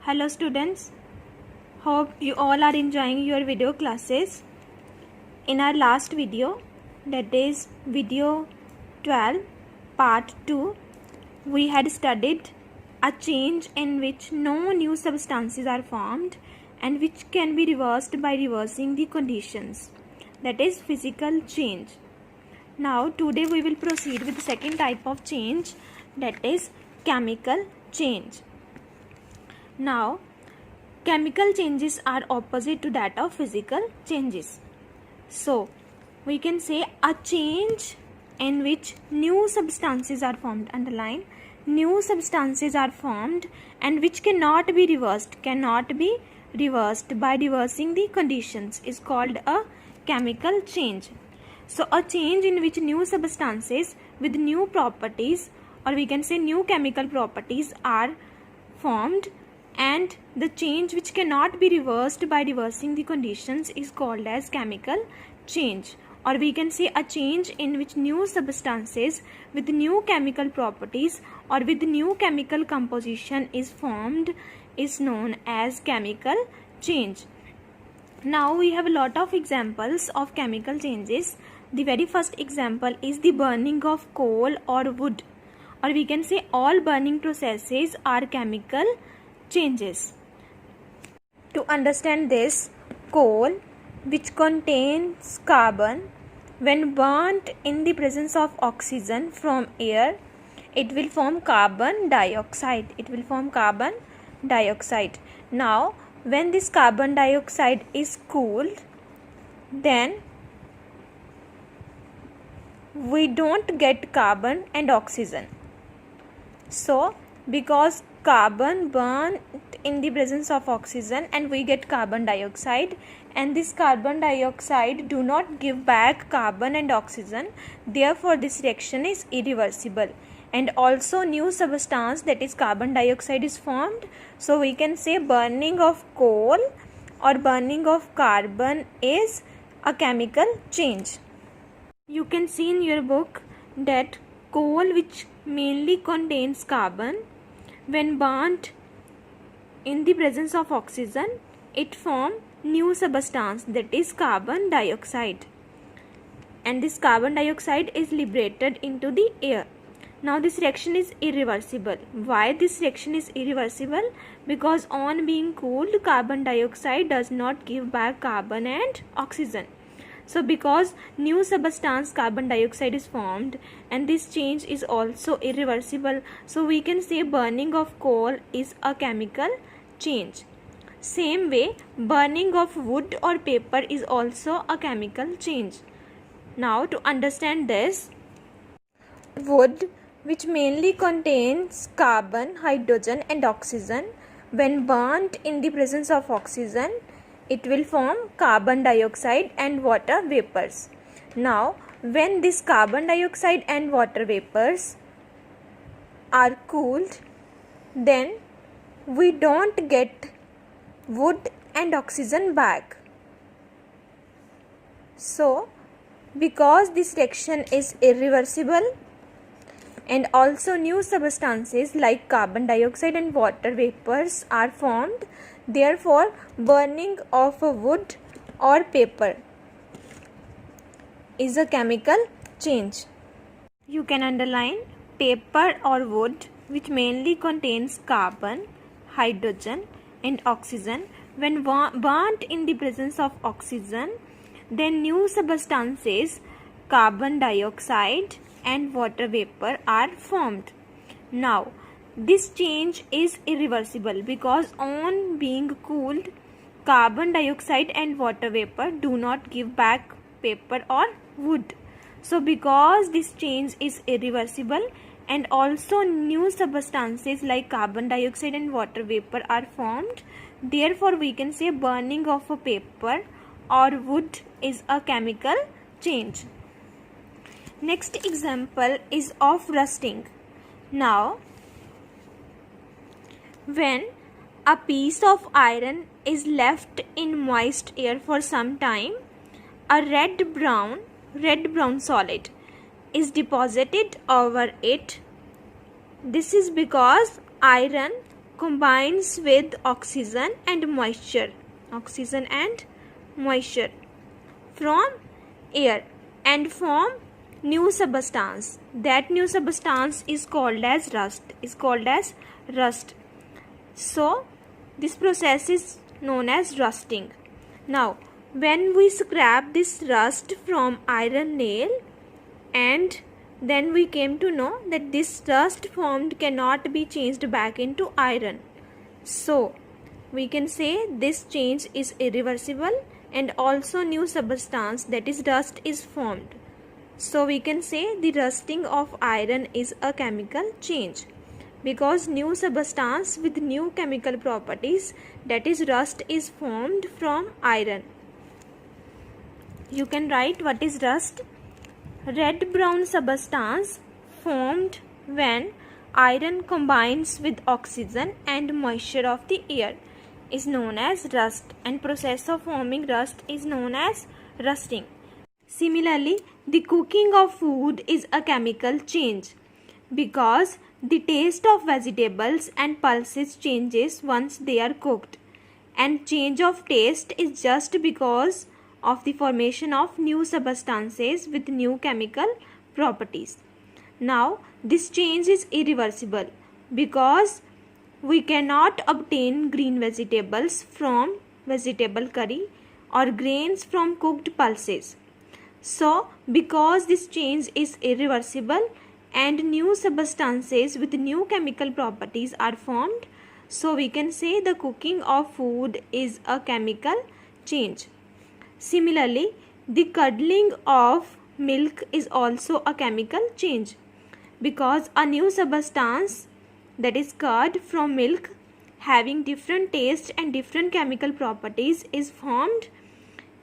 Hello students, hope you all are enjoying your video classes. In our last video, that is video 12 part 2, we had studied a change in which no new substances are formed and which can be reversed by reversing the conditions, that is physical change. Now today we will proceed with the second type of change, that is chemical change. Now chemical changes are opposite to that of physical changes. So we can say a change in which new substances are formed, underline, new substances are formed and which cannot be reversed by reversing the conditions is called a chemical change. So a change in which new substances with new properties, or we can say new chemical properties, are formed and the change which cannot be reversed by reversing the conditions is called as chemical change. Or we can say a change in which new substances with new chemical properties or with new chemical composition is formed is known as chemical change. Now we have a lot of examples of chemical changes. The very first example is the burning of coal or wood, or we can say all burning processes are chemical changes. To understand this, coal, which contains carbon, when burnt in the presence of oxygen from air, it will form carbon dioxide. Now when this carbon dioxide is cooled, then we don't get carbon and oxygen. So because carbon burnt in the presence of oxygen and we get carbon dioxide, and this carbon dioxide do not give back carbon and oxygen, therefore this reaction is irreversible and also new substance, that is carbon dioxide, is formed. So we can say burning of coal or burning of carbon is a chemical change. You can see in your book that coal, which mainly contains carbon, when burnt in the presence of oxygen, it forms new substance, that is carbon dioxide, and this carbon dioxide is liberated into the air. Now this reaction is irreversible. Why this reaction is irreversible? Because on being cooled, carbon dioxide does not give back carbon and oxygen. So because new substance carbon dioxide is formed and this change is also irreversible, so we can say burning of coal is a chemical change. Same way, burning of wood or paper is also a chemical change. Now to understand this, wood, which mainly contains carbon, hydrogen and oxygen, when burnt in the presence of oxygen, it will form carbon dioxide and water vapors. Now when this carbon dioxide and water vapors are cooled, then we don't get wood and oxygen back. So because this reaction is irreversible and also new substances like carbon dioxide and water vapors are formed, therefore burning of a wood or paper is a chemical change. You can underline paper or wood, which mainly contains carbon, hydrogen and oxygen, when burnt in the presence of oxygen, then new substances carbon dioxide and water vapor are formed. Now this change is irreversible because on being cooled, carbon dioxide and water vapor do not give back paper or wood. So because this change is irreversible and also new substances like carbon dioxide and water vapor are formed, therefore we can say burning of a paper or wood is a chemical change. Next example is of rusting. Now when a piece of iron is left in moist air for some time, a red brown solid is deposited over it. This is because iron combines with oxygen and moisture from air and form new substance. That new substance is called as rust. So this process is known as rusting. Now when we scrap this rust from iron nail, and then we came to know that this rust formed cannot be changed back into iron. So we can say this change is irreversible, and also new substance, that is rust, is formed. So we can say the rusting of iron is a chemical change, because new substance with new chemical properties, that is rust, is formed from iron. You can write what is rust. Red-brown substance formed when iron combines with oxygen and moisture of the air is known as rust, and process of forming rust is known as rusting. Similarly, the cooking of food is a chemical change, because the taste of vegetables and pulses changes once they are cooked, and change of taste is just because of the formation of new substances with new chemical properties. Now this change is irreversible, because we cannot obtain green vegetables from vegetable curry or grains from cooked pulses. So because this change is irreversible and new substances with new chemical properties are formed, so we can say the cooking of food is a chemical change. Similarly, the curdling of milk is also a chemical change, because a new substance, that is curd from milk, having different taste and different chemical properties is formed,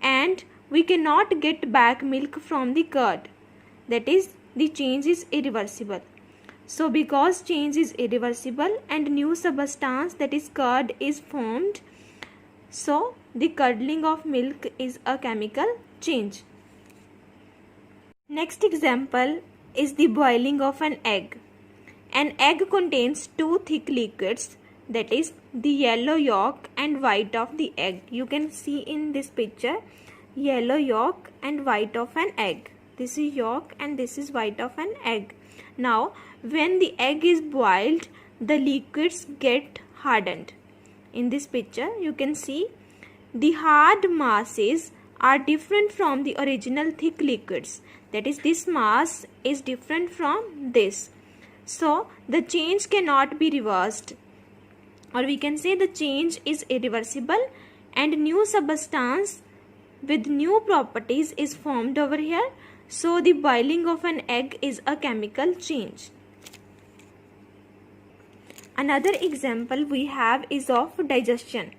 and we cannot get back milk from the curd, that is the change is irreversible. So because change is irreversible and new substance, that is curd, is formed, so the curdling of milk is a chemical change. Next example is the boiling of an egg. An egg contains two thick liquids, that is the yellow yolk and white of the egg. You can see in this picture yellow yolk and white of an egg. This is yolk and this is white of an egg. Now when the egg is boiled, the liquids get hardened. In this picture you can see the hard masses are different from the original thick liquids, that is this mass is different from this. So the change cannot be reversed, or we can say the change is irreversible, and new substance with new properties is formed over here. So the boiling of an egg is a chemical change. Another example we have is of digestion.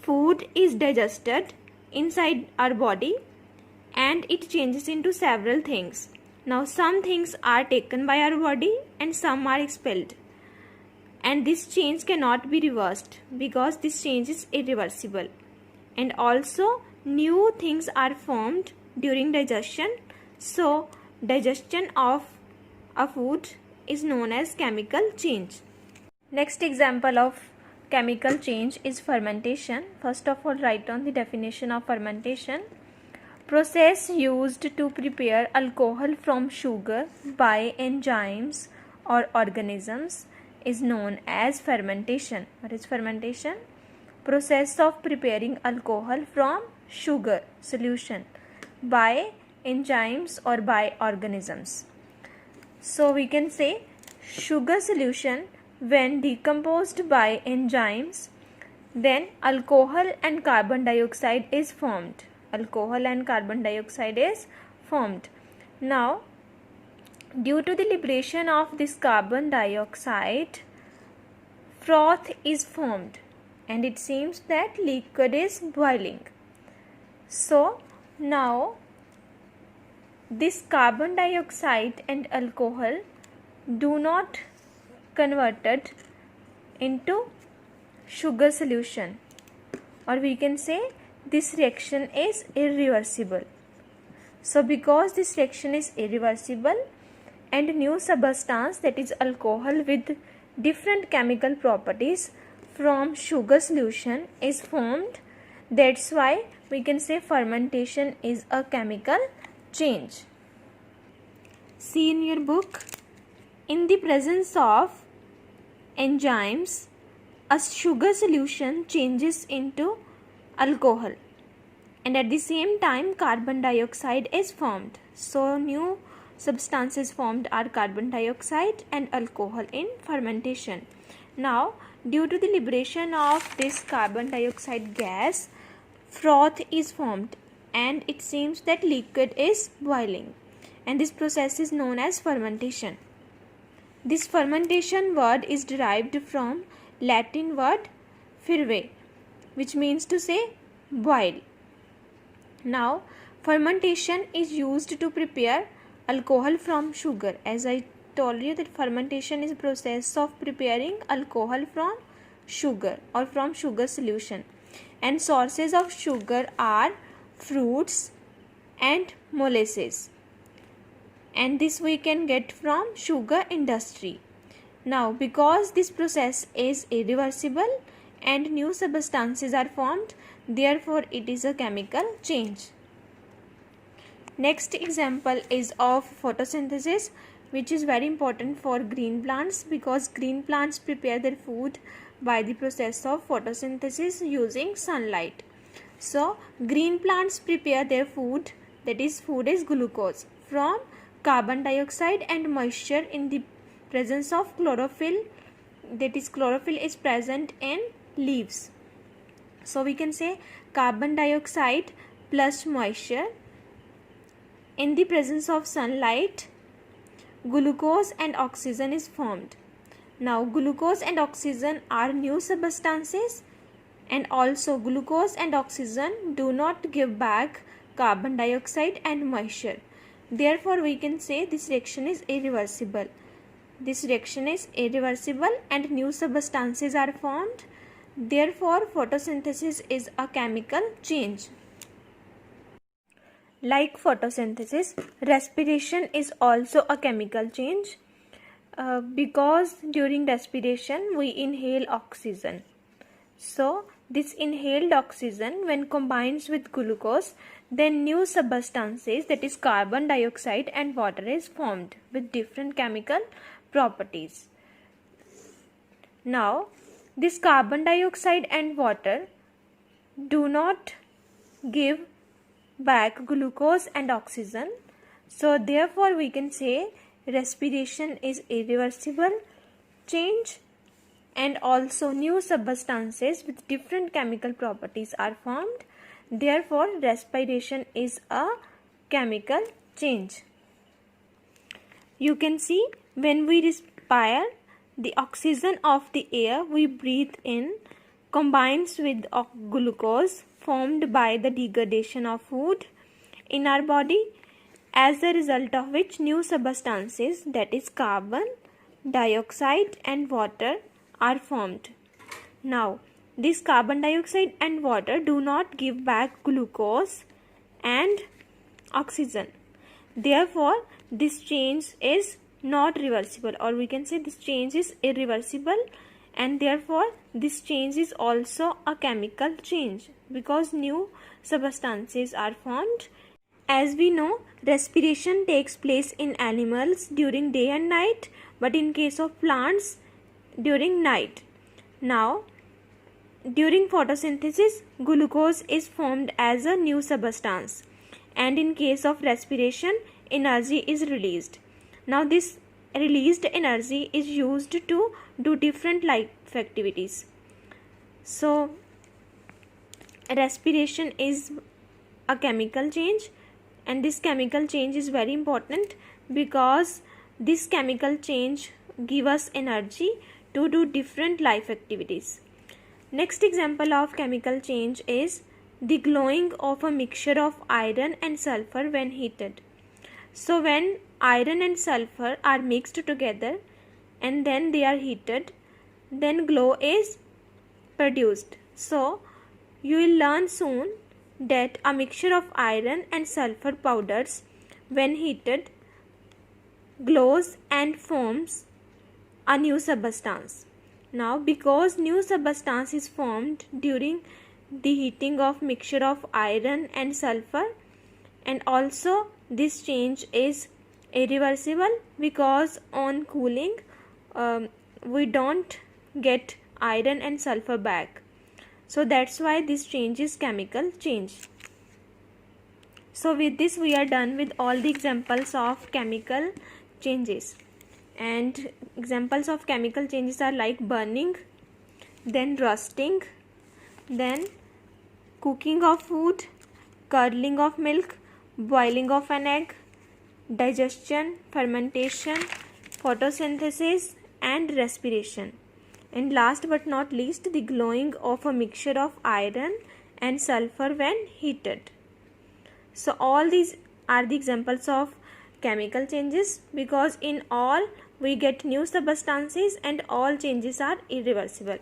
Food is digested inside our body and it changes into several things. Now some things are taken by our body and some are expelled, and this change cannot be reversed because this change is irreversible. And also new things are formed during digestion. So digestion of a food is known as chemical change. Next example of chemical change is fermentation. First of all, write down the definition of fermentation. Process used to prepare alcohol from sugar by enzymes or organisms is known as fermentation. What is fermentation? Process of preparing alcohol from sugar solution by enzymes or by organisms. So we can say sugar solution, when decomposed by enzymes, then alcohol and carbon dioxide is formed. Alcohol and carbon dioxide is formed. Now due to the liberation of this carbon dioxide, froth is formed and it seems that liquid is boiling. So now this carbon dioxide and alcohol do not converted into sugar solution, or we can say this reaction is irreversible. So because this reaction is irreversible and new substance, that is alcohol with different chemical properties from sugar solution is formed. That's why we can say fermentation is a chemical change. See in your book, in the presence of enzymes, a sugar solution changes into alcohol, and at the same time carbon dioxide is formed. So new substances formed are carbon dioxide and alcohol in fermentation. Now due to the liberation of this carbon dioxide gas, froth is formed and it seems that liquid is boiling, and this process is known as fermentation. This fermentation word is derived from Latin word ferve, which means to say boil. Now fermentation is used to prepare alcohol from sugar. As I told you that fermentation is a process of preparing alcohol from sugar or from sugar solution, and sources of sugar are fruits and molasses, and this we can get from sugar industry. Now because this process is irreversible and new substances are formed, therefore it is a chemical change. Next example is of photosynthesis, which is very important for green plants because green plants prepare their food by the process of photosynthesis using sunlight. So green plants prepare their food, that is food is glucose, from carbon dioxide and moisture in the presence of chlorophyll, that is chlorophyll is present in leaves. So we can say carbon dioxide plus moisture, in the presence of sunlight, glucose and oxygen is formed. Now glucose and oxygen are new substances, and also glucose and oxygen do not give back carbon dioxide and moisture. Therefore we can say this reaction is irreversible. This reaction is irreversible and new substances are formed. Therefore photosynthesis is a chemical change. Like photosynthesis, respiration is also a chemical change because during respiration we inhale oxygen. So this inhaled oxygen when combines with glucose, then new substances, that is carbon dioxide and water, is formed with different chemical properties. Now this carbon dioxide and water do not give back glucose and oxygen, so therefore we can say respiration is irreversible change, and also new substances with different chemical properties are formed. Therefore respiration is a chemical change. You can see when we respire, the oxygen of the air we breathe in combines with glucose formed by the degradation of food in our body, as a result of which new substances, that is carbon dioxide and water, are formed. Now this carbon dioxide and water do not give back glucose and oxygen. Therefore this change is not reversible, or we can say this change is irreversible, and therefore this change is also a chemical change because new substances are formed. As we know, respiration takes place in animals during day and night, but in case of plants during night. Now during photosynthesis, glucose is formed as a new substance, and in case of respiration, energy is released. Now this released energy is used to do different life activities. So respiration is a chemical change, and this chemical change is very important because this chemical change gives us energy to do different life activities. Next example of chemical change is the glowing of a mixture of iron and sulfur when heated. So when iron and sulfur are mixed together and then they are heated, then glow is produced. So you will learn soon that a mixture of iron and sulfur powders when heated glows and forms a new substance. Now, because new substance is formed during the heating of mixture of iron and sulfur, and also this change is irreversible because on cooling we don't get iron and sulfur back. So that's why this change is chemical change. So with this we are done with all the examples of chemical changes. And examples of chemical changes are like burning, then rusting, then cooking of food, curdling of milk, boiling of an egg, digestion, fermentation, photosynthesis, and respiration. And last but not least, the glowing of a mixture of iron and sulfur when heated. So all these are the examples of chemical changes, because in all we get new substances and all changes are irreversible.